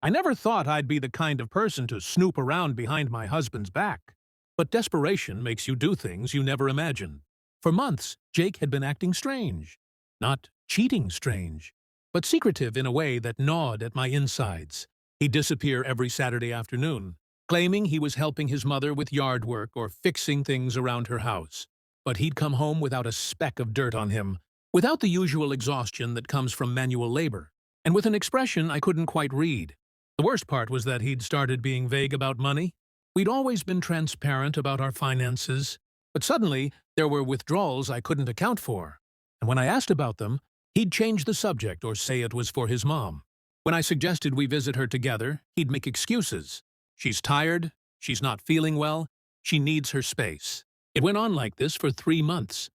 I never thought I'd be the kind of person to snoop around behind my husband's back. But desperation makes you do things you never imagined. For months, Jake had been acting strange. Not cheating strange, but secretive in a way that gnawed at my insides. He'd disappear every Saturday afternoon, claiming he was helping his mother with yard work or fixing things around her house. But he'd come home without a speck of dirt on him, without the usual exhaustion that comes from manual labor, and with an expression I couldn't quite read. The worst part was that he'd started being vague about money. We'd always been transparent about our finances, but suddenly there were withdrawals I couldn't account for. And when I asked about them, he'd change the subject or say it was for his mom. When I suggested we visit her together, he'd make excuses. She's tired, she's not feeling well, she needs her space. It went on like this for 3 months,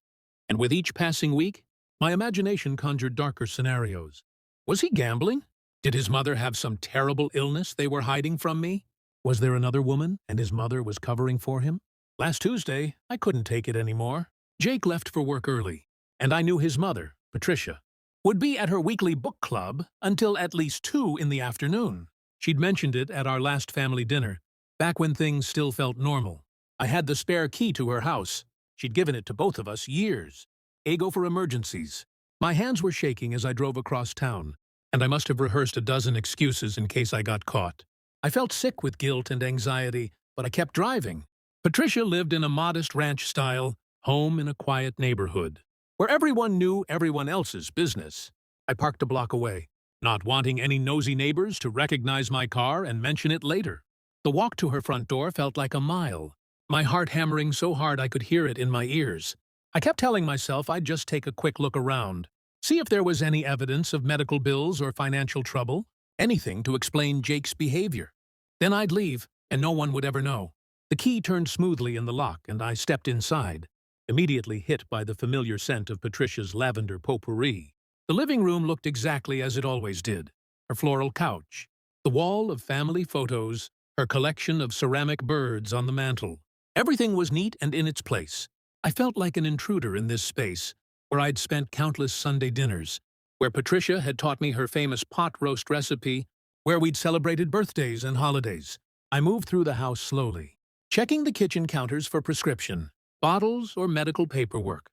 and with each passing week, my imagination conjured darker scenarios. Was he gambling? Did his mother have some terrible illness they were hiding from me? Was there another woman, and his mother was covering for him? Last Tuesday, I couldn't take it anymore. Jake left for work early, and I knew his mother, Patricia, would be at her weekly book club until at least 2 in the afternoon. She'd mentioned it at our last family dinner, back when things still felt normal. I had the spare key to her house. She'd given it to both of us years. Ego for emergencies. My hands were shaking as I drove across town, and I must have rehearsed a dozen excuses in case I got caught. I felt sick with guilt and anxiety, but I kept driving. Patricia lived in a modest ranch-style home in a quiet neighborhood, where everyone knew everyone else's business. I parked a block away, not wanting any nosy neighbors to recognize my car and mention it later. The walk to her front door felt like a mile, my heart hammering so hard I could hear it in my ears. I kept telling myself I'd just take a quick look around, see if there was any evidence of medical bills or financial trouble, anything to explain Jake's behavior. Then I'd leave, and no one would ever know. The key turned smoothly in the lock, and I stepped inside, immediately hit by the familiar scent of Patricia's lavender potpourri. The living room looked exactly as it always did. Her floral couch, the wall of family photos, her collection of ceramic birds on the mantel. Everything was neat and in its place. I felt like an intruder in this space, where I'd spent countless Sunday dinners, where Patricia had taught me her famous pot roast recipe, where we'd celebrated birthdays and holidays. I moved through the house slowly, checking the kitchen counters for prescription, bottles, or medical paperwork.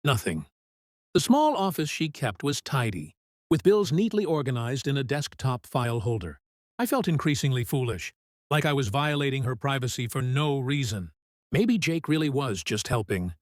Nothing. The small office she kept was tidy, with bills neatly organized in a desktop file holder. I felt increasingly foolish, like I was violating her privacy for no reason. Maybe Jake really was just helping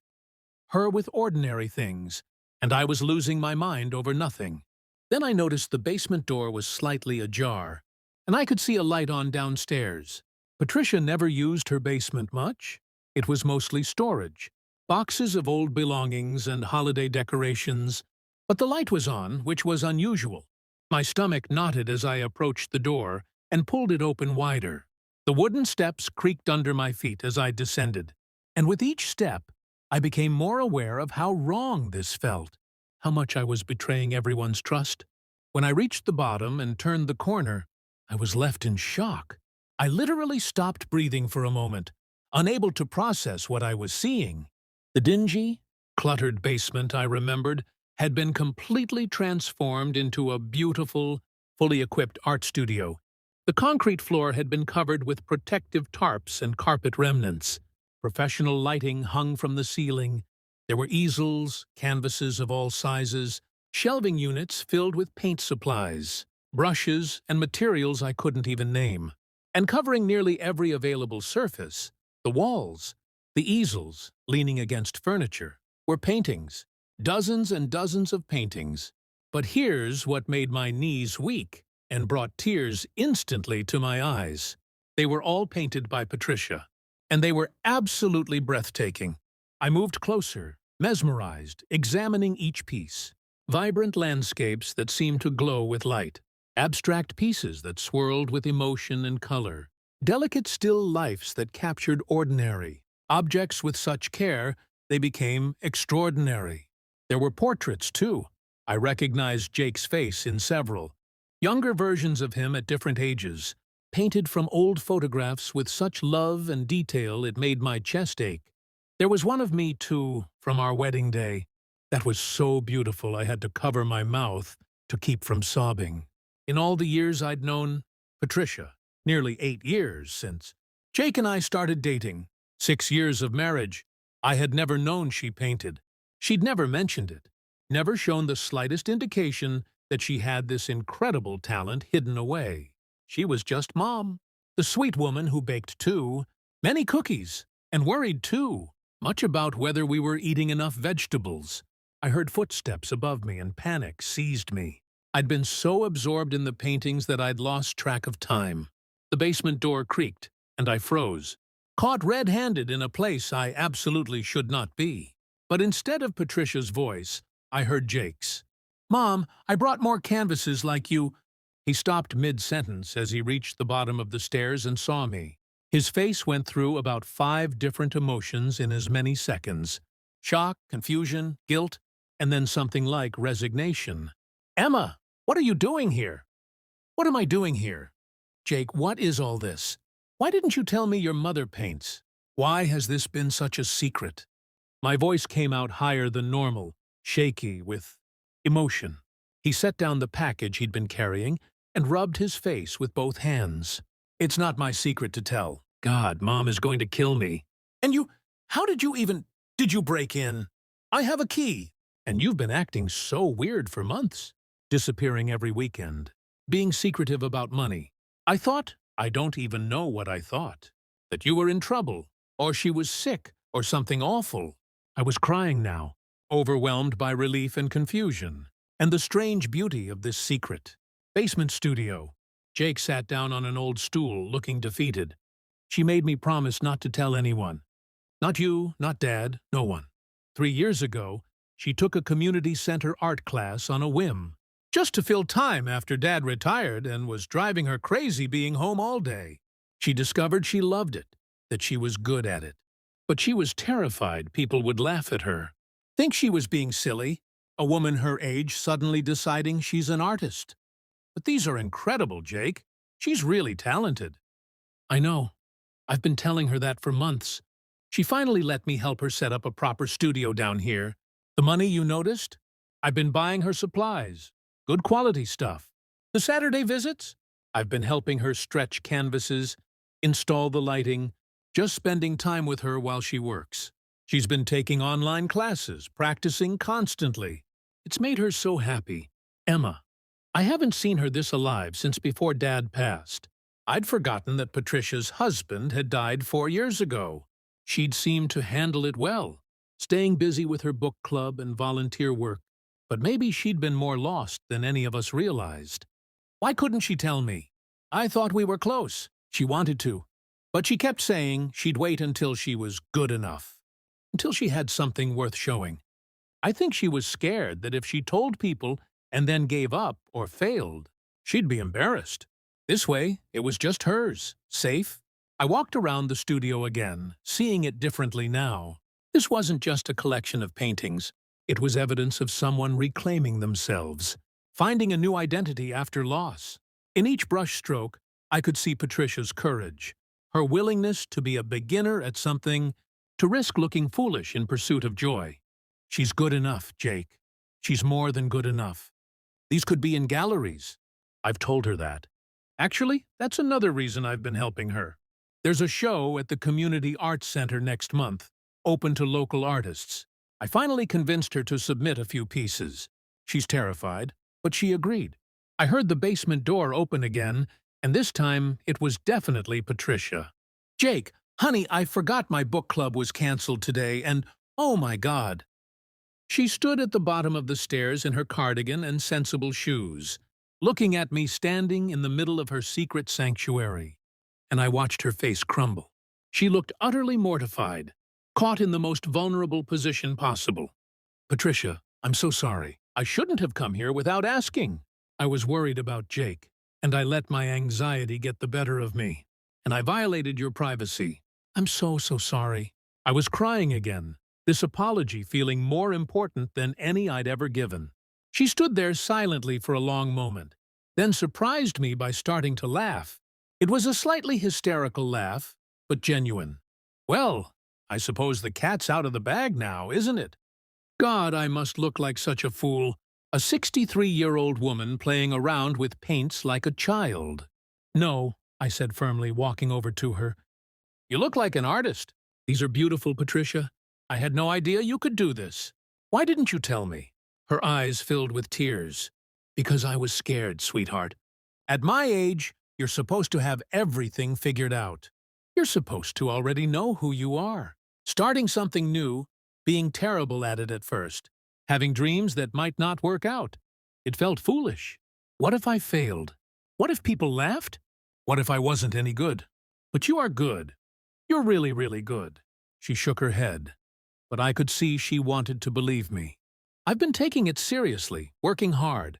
her with ordinary things, and I was losing my mind over nothing. Then I noticed the basement door was slightly ajar, and I could see a light on downstairs. Patricia never used her basement much. It was mostly storage, boxes of old belongings and holiday decorations, but the light was on, which was unusual. My stomach knotted as I approached the door and pulled it open wider. The wooden steps creaked under my feet as I descended, and with each step, I became more aware of how wrong this felt, how much I was betraying everyone's trust. When I reached the bottom and turned the corner, I was left in shock. I literally stopped breathing for a moment, unable to process what I was seeing. The dingy, cluttered basement, I remembered, had been completely transformed into a beautiful, fully equipped art studio. The concrete floor had been covered with protective tarps and carpet remnants. Professional lighting hung from the ceiling. There were easels, canvases of all sizes, shelving units filled with paint supplies, brushes, and materials I couldn't even name. And covering nearly every available surface, the walls, the easels, leaning against furniture, were paintings, dozens and dozens of paintings. But here's what made my knees weak and brought tears instantly to my eyes. They were all painted by Patricia, and they were absolutely breathtaking. I moved closer, mesmerized, examining each piece. Vibrant landscapes that seemed to glow with light, abstract pieces that swirled with emotion and color, delicate still lifes that captured ordinary objects with such care they became extraordinary. There were portraits, too. I recognized Jake's face in several. Younger versions of him at different ages, painted from old photographs with such love and detail it made my chest ache. There was one of me, too, from our wedding day. That was so beautiful I had to cover my mouth to keep from sobbing. In all the years I'd known Patricia, nearly 8 years since Jake and I started dating. 6 years of marriage. I had never known she painted. She'd never mentioned it, never shown the slightest indication that she had this incredible talent hidden away. She was just Mom, the sweet woman who baked too, many cookies, and worried too, much about whether we were eating enough vegetables. I heard footsteps above me and panic seized me. I'd been so absorbed in the paintings that I'd lost track of time. The basement door creaked, and I froze, caught red-handed in a place I absolutely should not be. But instead of Patricia's voice, I heard Jake's. "Mom, I brought more canvases like you." He stopped mid-sentence as he reached the bottom of the stairs and saw me. His face went through about 5 different emotions in as many seconds. Shock, confusion, guilt, and then something like resignation. "Emma, what are you doing here?" "What am I doing here?" "Jake, what is all this? Why didn't you tell me your mother paints? Why has this been such a secret?" My voice came out higher than normal, shaky with emotion. He set down the package he'd been carrying and rubbed his face with both hands. "It's not my secret to tell. God, Mom is going to kill me." "And how did you break in?" "I have a key." "And you've been acting so weird for months, disappearing every weekend, being secretive about money. I don't even know what I thought, that you were in trouble, or she was sick, or something awful." I was crying now, overwhelmed by relief and confusion, and the strange beauty of this secret. Basement studio. Jake sat down on an old stool, looking defeated. "She made me promise not to tell anyone. Not you, not Dad, no one. 3 years ago, she took a community center art class on a whim, just to fill time after Dad retired and was driving her crazy being home all day. She discovered she loved it, that she was good at it. But she was terrified people would laugh at her, think she was being silly, a woman her age suddenly deciding she's an artist. But these are incredible, Jake. She's really talented." "I know. I've been telling her that for months. She finally let me help her set up a proper studio down here. The money you noticed? I've been buying her supplies. Good quality stuff. The Saturday visits? I've been helping her stretch canvases, install the lighting, just spending time with her while she works. She's been taking online classes, practicing constantly. It's made her so happy. Emma, I haven't seen her this alive since before Dad passed. I'd forgotten that Patricia's husband had died 4 years ago. She'd seemed to handle it well, staying busy with her book club and volunteer work. But maybe she'd been more lost than any of us realized. Why couldn't she tell me? I thought we were close. She wanted to. But she kept saying she'd wait until she was good enough, until she had something worth showing. I think she was scared that if she told people and then gave up or failed, she'd be embarrassed. This way, it was just hers, safe. I walked around the studio again, seeing it differently now. This wasn't just a collection of paintings. It was evidence of someone reclaiming themselves, finding a new identity after loss. In each brushstroke, I could see Patricia's courage, her willingness to be a beginner at something, to risk looking foolish in pursuit of joy. She's good enough, Jake. She's more than good enough. These could be in galleries. I've told her that. Actually, that's another reason I've been helping her. There's a show at the Community Arts Center next month, open to local artists. I finally convinced her to submit a few pieces. She's terrified, but she agreed. I heard the basement door open again, and this time it was definitely Patricia. "Jake, honey, I forgot my book club was canceled today, and oh my God." She stood at the bottom of the stairs in her cardigan and sensible shoes, looking at me standing in the middle of her secret sanctuary, and I watched her face crumble. She looked utterly mortified, caught in the most vulnerable position possible. "Patricia, I'm so sorry. I shouldn't have come here without asking. I was worried about Jake, and I let my anxiety get the better of me, and I violated your privacy. I'm so sorry." I was crying again, this apology feeling more important than any I'd ever given. She stood there silently for a long moment, then surprised me by starting to laugh. It was a slightly hysterical laugh, but genuine. "Well, I suppose the cat's out of the bag now, isn't it? God, I must look like such a fool. A 63-year-old woman playing around with paints like a child." No, I said firmly, walking over to her. You look like an artist. These are beautiful, Patricia. I had no idea you could do this. Why didn't you tell me? Her eyes filled with tears. Because I was scared, sweetheart. At my age, you're supposed to have everything figured out. You're supposed to already know who you are. Starting something new, being terrible at it at first, having dreams that might not work out. It felt foolish. What if I failed? What if people laughed? What if I wasn't any good? But you are good. You're really, really good. She shook her head, but I could see she wanted to believe me. I've been taking it seriously, working hard.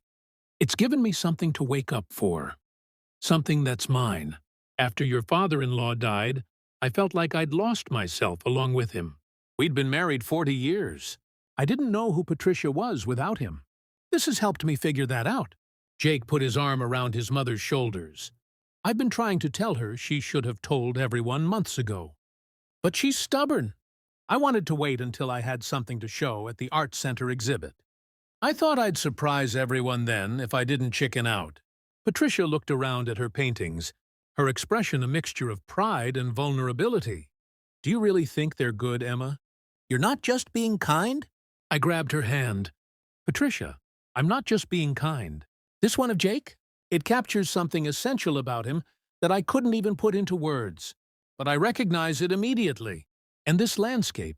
It's given me something to wake up for. Something that's mine. After your father-in-law died, I felt like I'd lost myself along with him. We'd been married 40 years. I didn't know who Patricia was without him. This has helped me figure that out. Jake put his arm around his mother's shoulders. I've been trying to tell her she should have told everyone months ago. But she's stubborn. I wanted to wait until I had something to show at the Art Center exhibit. I thought I'd surprise everyone then if I didn't chicken out. Patricia looked around at her paintings, her expression a mixture of pride and vulnerability. Do you really think they're good, Emma? You're not just being kind? I grabbed her hand. Patricia, I'm not just being kind. This one of Jake? It captures something essential about him that I couldn't even put into words. But I recognize it immediately. And this landscape,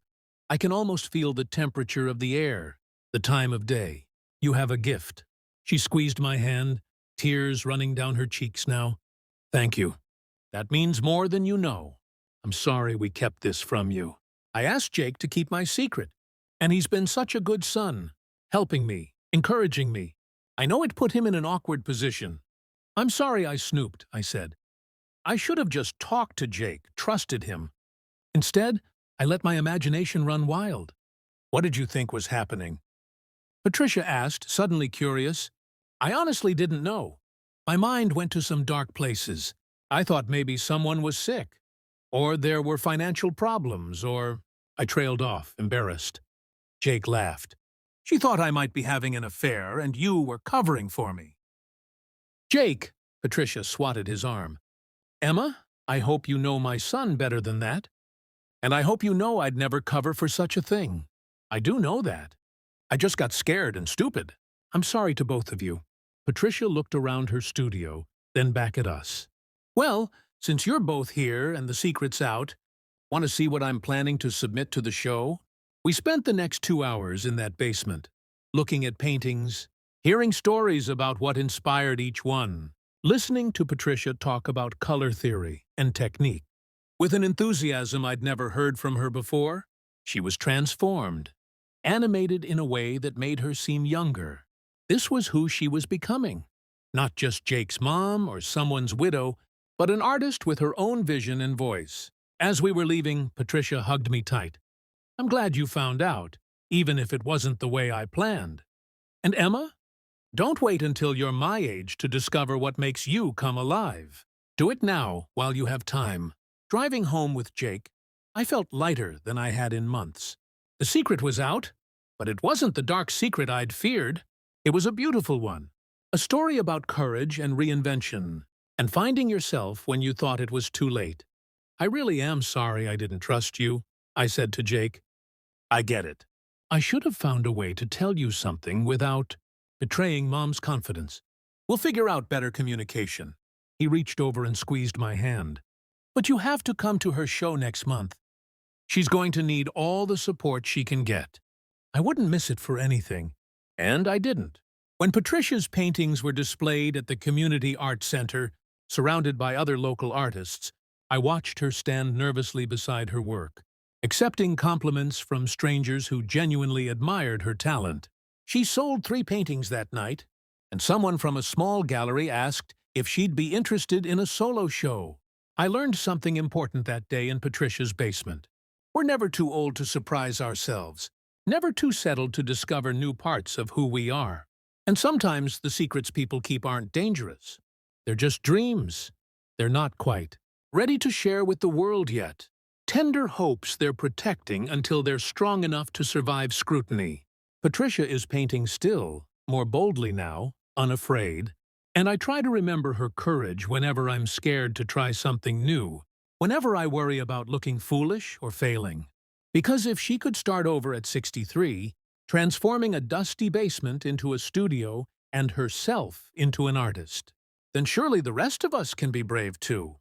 I can almost feel the temperature of the air, the time of day. You have a gift. She squeezed my hand, tears running down her cheeks now. Thank you. That means more than you know. I'm sorry we kept this from you. I asked Jake to keep my secret, and he's been such a good son, helping me, encouraging me. I know it put him in an awkward position. I'm sorry I snooped, I said. I should have just talked to Jake, trusted him. Instead, I let my imagination run wild. What did you think was happening? Patricia asked, suddenly curious. I honestly didn't know. My mind went to some dark places. I thought maybe someone was sick, or there were financial problems, or... I trailed off, embarrassed. Jake laughed. She thought I might be having an affair, and you were covering for me. Jake, Patricia swatted his arm. Emma, I hope you know my son better than that. And I hope you know I'd never cover for such a thing. I do know that. I just got scared and stupid. I'm sorry to both of you. Patricia looked around her studio, then back at us. Well, since you're both here and the secret's out, want to see what I'm planning to submit to the show? We spent the next 2 hours in that basement, looking at paintings, hearing stories about what inspired each one, listening to Patricia talk about color theory and technique. With an enthusiasm I'd never heard from her before, she was transformed, animated in a way that made her seem younger. This was who she was becoming. Not just Jake's mom or someone's widow, but an artist with her own vision and voice. As we were leaving, Patricia hugged me tight. I'm glad you found out, even if it wasn't the way I planned. And Emma? Don't wait until you're my age to discover what makes you come alive. Do it now while you have time. Driving home with Jake, I felt lighter than I had in months. The secret was out, but it wasn't the dark secret I'd feared. It was a beautiful one. A story about courage and reinvention, and finding yourself when you thought it was too late. I really am sorry I didn't trust you, I said to Jake. I get it. I should have found a way to tell you something without betraying Mom's confidence. We'll figure out better communication. He reached over and squeezed my hand. But you have to come to her show next month. She's going to need all the support she can get. I wouldn't miss it for anything. And I didn't. When Patricia's paintings were displayed at the Community Art Center, surrounded by other local artists, I watched her stand nervously beside her work, accepting compliments from strangers who genuinely admired her talent. She sold 3 paintings that night, and someone from a small gallery asked if she'd be interested in a solo show. I learned something important that day in Patricia's basement. We're never too old to surprise ourselves, never too settled to discover new parts of who we are. And sometimes the secrets people keep aren't dangerous. They're just dreams. They're not quite ready to share with the world yet. Tender hopes they're protecting until they're strong enough to survive scrutiny. Patricia is painting still, more boldly now, unafraid. And I try to remember her courage whenever I'm scared to try something new, whenever I worry about looking foolish or failing. Because if she could start over at 63, transforming a dusty basement into a studio and herself into an artist, then surely the rest of us can be brave too.